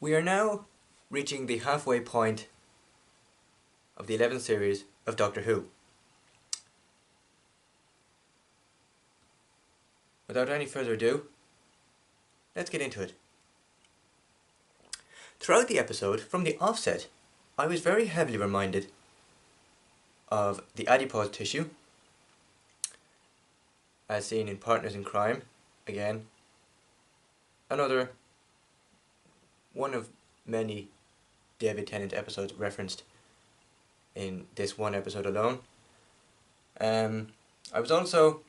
We are now reaching the halfway point of the 11th series of Doctor Who. Without any further ado, let's get into it. Throughout the episode, from the offset, I was very heavily reminded of the adipose tissue, as seen in Partners in Crime. Again, another one of many David Tennant episodes referenced in this one episode alone. I was also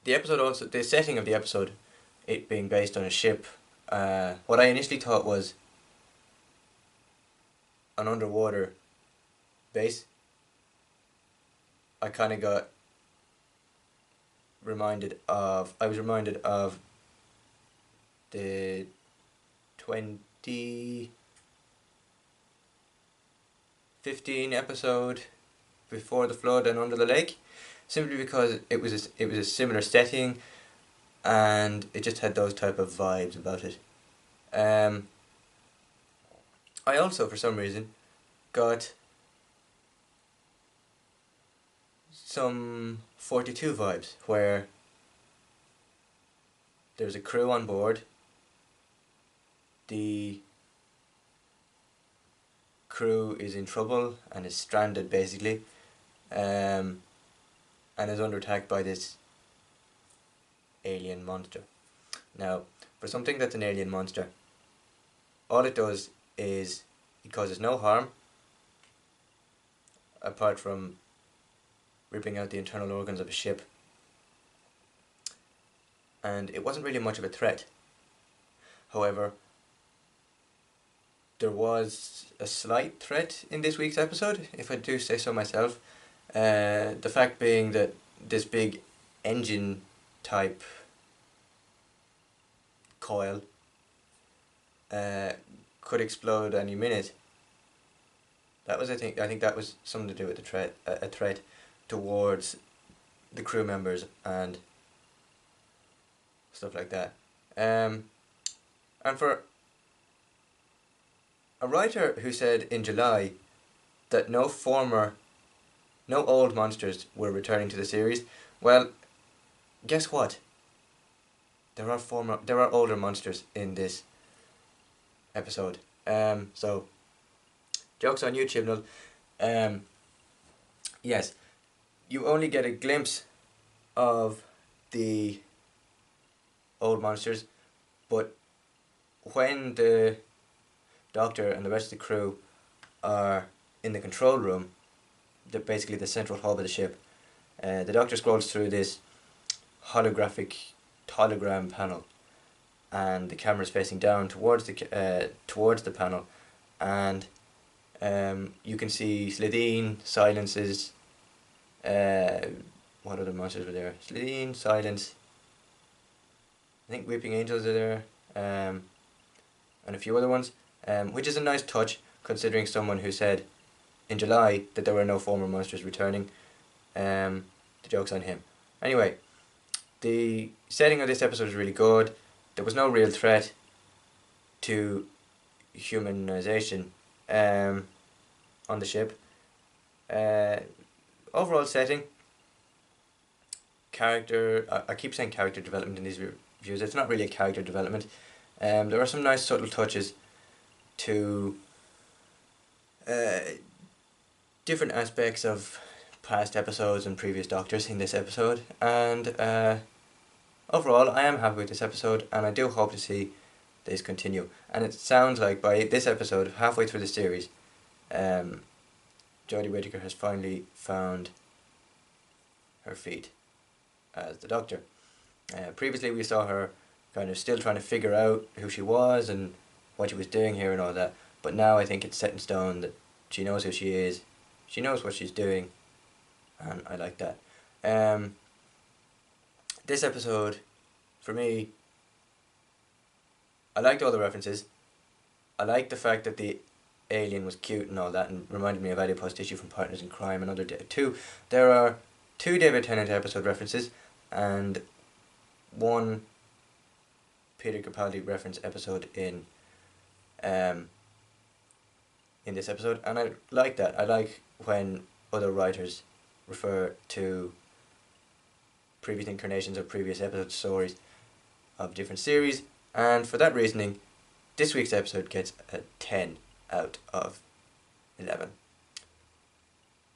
the setting of the episode, it being based on a ship. What I initially thought was an underwater base. I was reminded of the 2015 episode Before the Flood and Under the Lake, simply because it was a similar setting and it just had those type of vibes about it. I also, for some reason, got some 42 vibes, where there's a crew on board, the crew is in trouble and is stranded basically, and is under attack by this alien monster. Now, for something that's an alien monster, all it does is it causes no harm apart from ripping out the internal organs of a ship, and it wasn't really much of a threat. However, there was a slight threat in this week's episode, if I do say so myself. The fact being that this big engine type coil could explode any minute. That was, I think that was something to do with a threat towards the crew members and stuff like that. And for a writer who said in July that no old monsters were returning to the series, well, guess what? There are older monsters in this episode. So jokes on you, Chibnall. Yes, you only get a glimpse of the old monsters, but when the Doctor and the rest of the crew are in the control room, basically the central hub of the ship, the Doctor scrolls through this hologram panel, and the camera is facing down towards the panel, and you can see Slitheen, Silences, what other monsters were there? Slitheen, Silence, I think Weeping Angels are there, and a few other ones, which is a nice touch considering someone who said in July that there were no former monsters returning. The joke's on him. Anyway, the setting of this episode is really good. There was no real threat to humanization on the ship. Overall setting, character, I keep saying character development in these reviews, it's not really a character development. There are some nice subtle touches to different aspects of past episodes and previous Doctors in this episode, and overall I am happy with this episode, and I do hope to see this continue. And it sounds like by this episode, halfway through the series, Jodie Whittaker has finally found her feet as the Doctor. Previously we saw her kind of still trying to figure out who she was and what she was doing here and all that, but now I think it's set in stone that she knows who she is, she knows what she's doing, and I like that. This episode, for me, I liked all the references. I liked the fact that the alien was cute and all that, and reminded me of adipose tissue from Partners in Crime and other there are two David Tennant episode references and one Peter Capaldi reference episode in this episode, and I like that. I like when other writers refer to previous incarnations or previous episode stories of different series, and for that reasoning, this week's episode gets a 10 out of 11.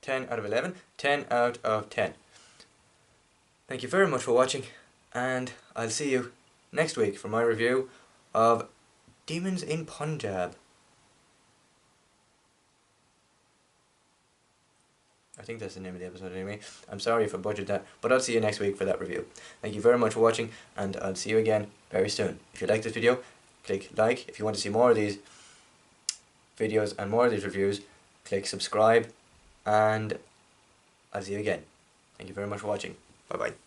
10 out of 11, 10 out of 10. Thank you very much for watching, and I'll see you next week for my review of Demons in Punjab. I think that's the name of the episode anyway. I'm sorry if I butchered that, but I'll see you next week for that review. Thank you very much for watching, and I'll see you again very soon. If you like this video, click like. If you want to see more of these videos and more of these reviews, click subscribe, and I'll see you again. Thank you very much for watching. Bye bye.